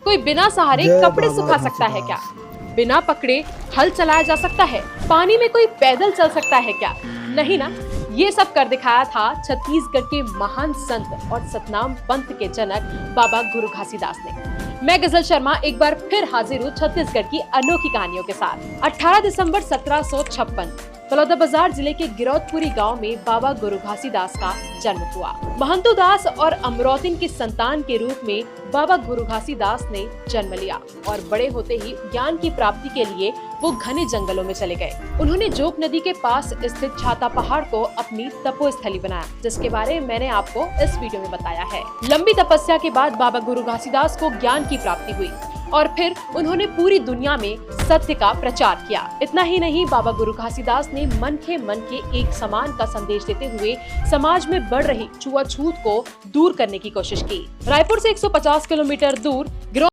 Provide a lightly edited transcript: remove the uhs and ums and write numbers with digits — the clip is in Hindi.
कोई बिना सहारे कपड़े सुखा सकता है क्या? बिना पकड़े हल चलाया जा सकता है? पानी में कोई पैदल चल सकता है क्या? नहीं ना। ये सब कर दिखाया था छत्तीसगढ़ के महान संत और सतनाम पंथ के जनक बाबा गुरु घासीदास ने। मैं गजल शर्मा एक बार फिर हाजिर हूँ छत्तीसगढ़ की अनोखी कहानियों के साथ। 18 दिसंबर 1756 बलौदाबाजार जिले के गिरौदपुरी गांव में बाबा गुरु घासीदास का जन्म हुआ। महंतु दास और अमरौतिन की संतान के रूप में बाबा गुरु घासीदास ने जन्म लिया और बड़े होते ही ज्ञान की प्राप्ति के लिए वो घने जंगलों में चले गए। उन्होंने जोक नदी के पास स्थित छाता पहाड़ को अपनी तपोस्थली बनाया, जिसके बारे में मैंने आपको इस वीडियो में बताया है। लंबी तपस्या के बाद बाबा गुरु घासीदास को ज्ञान की प्राप्ति हुई और फिर उन्होंने पूरी दुनिया में सत्य का प्रचार किया। इतना ही नहीं, बाबा गुरु घासीदास ने मन के एक समान का संदेश देते हुए समाज में बढ़ रही छुआछूत को दूर करने की कोशिश की। रायपुर से 150 किलोमीटर दूर